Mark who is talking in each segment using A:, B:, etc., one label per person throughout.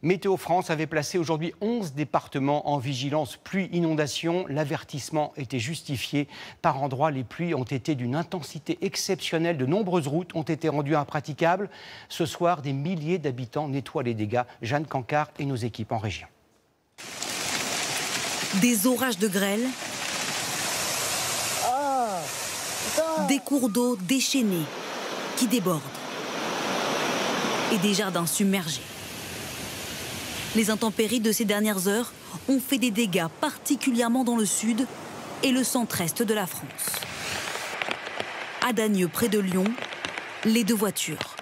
A: Météo France avait placé aujourd'hui 11 départements en vigilance pluie-inondation. L'avertissement était justifié. Par endroits, les pluies ont été d'une intensité exceptionnelle. De nombreuses routes ont été rendues impraticables. Ce soir, des milliers d'habitants nettoient les dégâts. Jeanne Cancard et nos équipes en région.
B: Des orages de grêle, des cours d'eau déchaînés qui débordent et des jardins submergés. Les intempéries de ces dernières heures ont fait des dégâts, particulièrement dans le sud et le centre-est de la France. À Dagneux, près de Lyon, les 2 voitures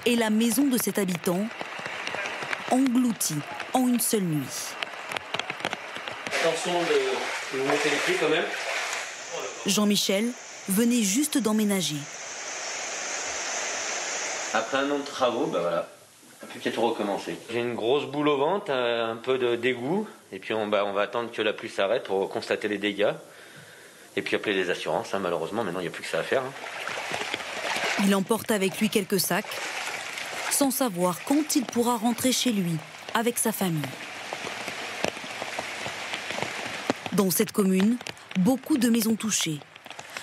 B: et la maison de cet habitant englouties en une seule nuit.
C: Attention de vous monter les pieds quand même.
B: Jean-Michel venait juste d'emménager.
C: Après un an de travaux, voilà. On peut peut-être recommencer. J'ai une grosse boule au ventre, un peu de dégoût, et puis on va attendre que la pluie s'arrête pour constater les dégâts. Et puis appeler les assurances, malheureusement, maintenant il n'y a plus que ça à faire.
B: Il emporte avec lui quelques sacs, sans savoir quand il pourra rentrer chez lui, avec sa famille. Dans cette commune, beaucoup de maisons touchées.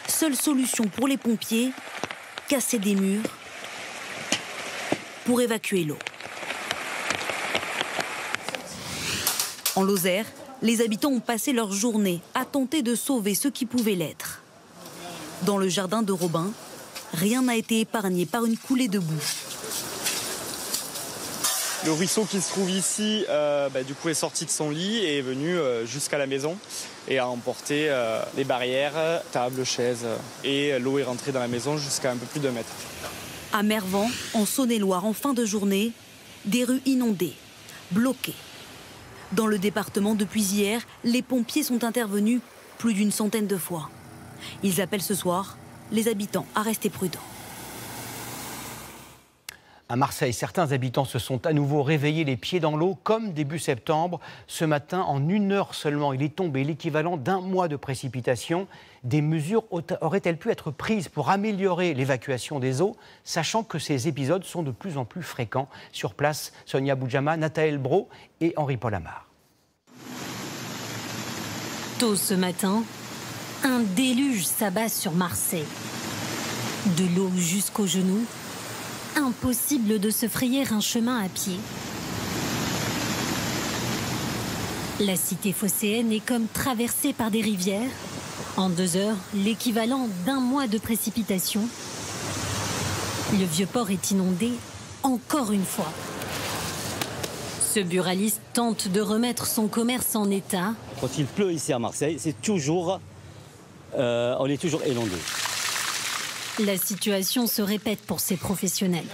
B: Seule solution pour les pompiers, casser des murs pour évacuer l'eau. En Lozère, les habitants ont passé leur journée à tenter de sauver ce qui pouvait l'être. Dans le jardin de Robin, rien n'a été épargné par une coulée de boue.
D: Le ruisseau qui se trouve ici, du coup, est sorti de son lit et est venu jusqu'à la maison et a emporté les barrières, tables, chaises. Et l'eau est rentrée dans la maison jusqu'à un peu plus d'1 mètre.
B: À Mervan, en Saône-et-Loire, en fin de journée, des rues inondées, bloquées. Dans le département, depuis hier, les pompiers sont intervenus plus d'une centaine de fois. Ils appellent ce soir les habitants à rester prudents.
A: À Marseille, certains habitants se sont à nouveau réveillés les pieds dans l'eau, comme début septembre. Ce matin, en 1 heure seulement, il est tombé l'équivalent d'1 mois de précipitations. Des mesures auraient-elles pu être prises pour améliorer l'évacuation des eaux, sachant que ces épisodes sont de plus en plus fréquents? Sur place, Sonia Boudjama, Nathaël Brault et Henri-Paul Amar.
E: Tôt ce matin, un déluge s'abat sur Marseille. De l'eau jusqu'aux genoux. Impossible de se frayer un chemin à pied. La cité phocéenne est comme traversée par des rivières. En 2 heures, l'équivalent d'1 mois de précipitation. Le Vieux-Port est inondé encore une fois. Ce buraliste tente de remettre son commerce en état.
F: Quand il pleut ici à Marseille, on est toujours inondé.
E: La situation se répète pour ces professionnels.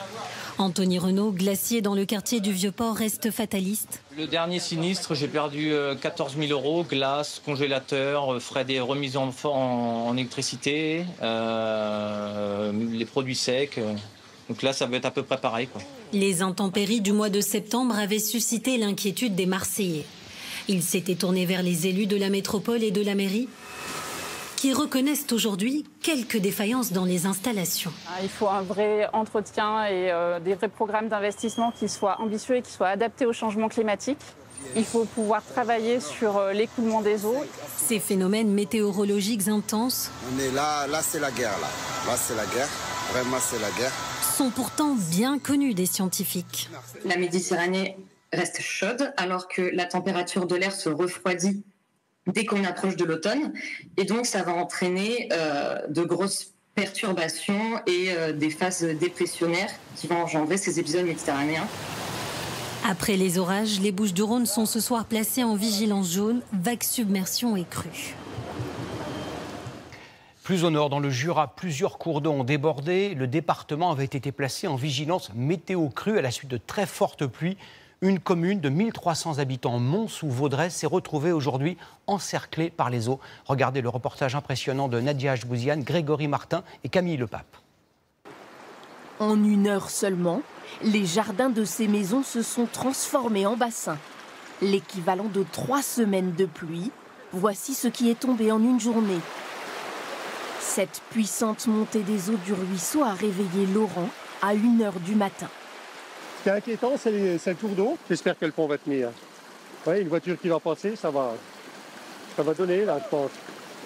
E: Anthony Renaud, glacier dans le quartier du Vieux-Port, reste fataliste.
G: Le dernier sinistre, j'ai perdu 14 000 €, glace, congélateur, frais des remises en électricité, les produits secs. Donc là, ça va être à peu près pareil, quoi.
E: Les intempéries du mois de septembre avaient suscité l'inquiétude des Marseillais. Ils s'étaient tournés vers les élus de la métropole et de la mairie, qui reconnaissent aujourd'hui quelques défaillances dans les installations.
H: Il faut un vrai entretien et des vrais programmes d'investissement qui soient ambitieux et qui soient adaptés au changement climatique. Il faut pouvoir travailler sur l'écoulement des eaux.
E: Ces phénomènes météorologiques intenses
I: on est là c'est la guerre. Là c'est la guerre, vraiment c'est la guerre.
E: Sont pourtant bien connus des scientifiques.
J: La Méditerranée reste chaude alors que la température de l'air se refroidit dès qu'on approche de l'automne. Et donc, ça va entraîner de grosses perturbations et des phases dépressionnaires qui vont engendrer ces épisodes méditerranéens.
E: Après les orages, les Bouches-du-Rhône sont ce soir placées en vigilance jaune, vague submersion et crue.
A: Plus au nord, dans le Jura, plusieurs cours d'eau ont débordé. Le département avait été placé en vigilance météo crue à la suite de très fortes pluies. Une commune de 1300 habitants, Mons-sous-Vaudrey, s'est retrouvée aujourd'hui encerclée par les eaux. Regardez le reportage impressionnant de Nadia Ajbouziane, Grégory Martin et Camille Lepape.
K: En 1 heure seulement, les jardins de ces maisons se sont transformés en bassins. L'équivalent de 3 semaines de pluie, voici ce qui est tombé en une journée. Cette puissante montée des eaux du ruisseau a réveillé Laurent à 1 heure du matin.
L: qui est inquiétant, c'est le tour d'eau. J'espère que le pont va tenir. Oui, une voiture qui va passer, ça va donner là, je pense.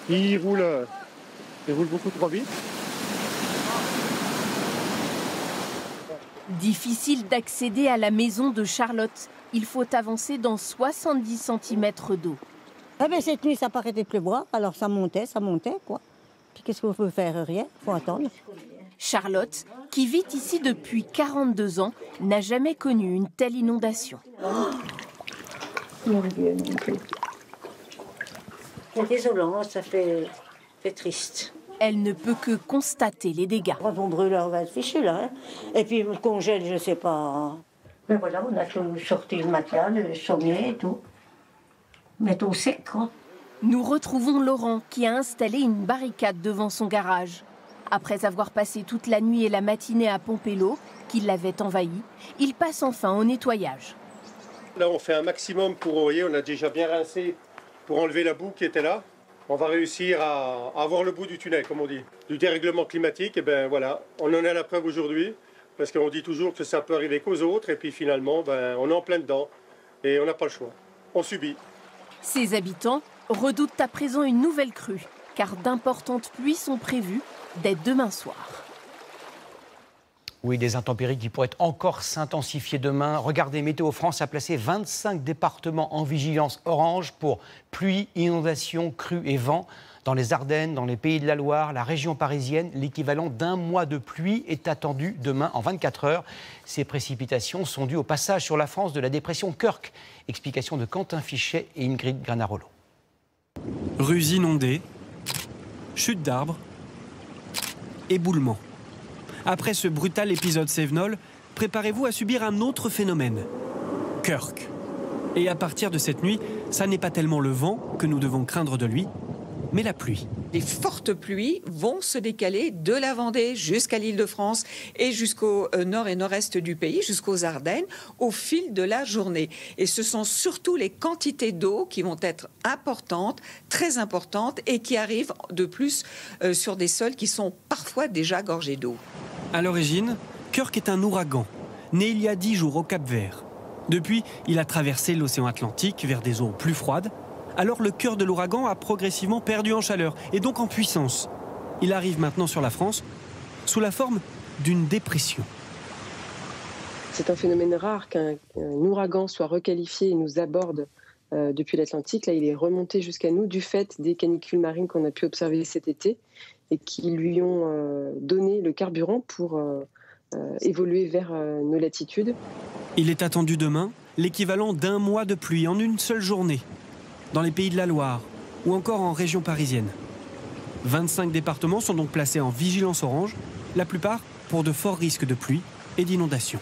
L: Il roule beaucoup trop vite.
K: Difficile d'accéder à la maison de Charlotte. Il faut avancer dans 70 cm d'eau.
M: Ah ben cette nuit, ça paraît de pleuvoir, alors ça montait quoi. Puis qu'est-ce qu'on peut faire? Rien, il faut attendre.
K: Charlotte, qui vit ici depuis 42 ans, n'a jamais connu une telle inondation.
M: Mon Dieu, mon Dieu. C'est désolant, ça fait triste.
K: Elle ne peut que constater les dégâts.
M: Quand on brûle, on va être fichu là. Hein. Et puis on congèle, je sais pas. Mais voilà, on a tout sorti le matelas, le sommier et tout. Mais tout sec, quoi.
K: Nous retrouvons Laurent qui a installé une barricade devant son garage. Après avoir passé toute la nuit et la matinée à pomper l'eau, qui l'avait envahi, il passe enfin au nettoyage.
L: Là, on fait un maximum pour, vous voyez, on a déjà bien rincé pour enlever la boue qui était là. On va réussir à avoir le bout du tunnel, comme on dit. Du dérèglement climatique, et ben voilà, on en a la preuve aujourd'hui, parce qu'on dit toujours que ça peut arriver qu'aux autres, et puis finalement, ben, on est en plein dedans, et on n'a pas le choix. On subit.
K: Ses habitants redoutent à présent une nouvelle crue, car d'importantes pluies sont prévues dès demain soir.
A: Oui, des intempéries qui pourraient encore s'intensifier demain. Regardez, Météo France a placé 25 départements en vigilance orange pour pluie, inondations, crues et vent. Dans les Ardennes, dans les Pays de la Loire, la région parisienne, l'équivalent d'un mois de pluie est attendu demain en 24 heures. Ces précipitations sont dues au passage sur la France de la dépression Kirk. Explication de Quentin Fichet et Ingrid Granarolo.
N: Rues inondées, chutes d'arbres, éboulements. Après ce brutal épisode Cévenol, préparez-vous à subir un autre phénomène, Kirk. Et à partir de cette nuit, ça n'est pas tellement le vent que nous devons craindre de lui, mais la pluie.
O: Les fortes pluies vont se décaler de la Vendée jusqu'à l'Île-de-France et jusqu'au nord et nord-est du pays, jusqu'aux Ardennes, au fil de la journée. Et ce sont surtout les quantités d'eau qui vont être importantes, très importantes, et qui arrivent de plus sur des sols qui sont parfois déjà gorgés d'eau.
N: À l'origine, Kirk est un ouragan, né il y a 10 jours au Cap-Vert. Depuis, il a traversé l'océan Atlantique vers des eaux plus froides. Alors le cœur de l'ouragan a progressivement perdu en chaleur et donc en puissance. Il arrive maintenant sur la France sous la forme d'une dépression.
P: C'est un phénomène rare qu'un ouragan soit requalifié et nous aborde depuis l'Atlantique. Là, il est remonté jusqu'à nous du fait des canicules marines qu'on a pu observer cet été et qui lui ont donné le carburant pour évoluer vers nos latitudes.
N: Il est attendu demain l'équivalent d'un mois de pluie en une seule journée, dans les Pays de la Loire ou encore en région parisienne. 25 départements sont donc placés en vigilance orange, la plupart pour de forts risques de pluie et d'inondation.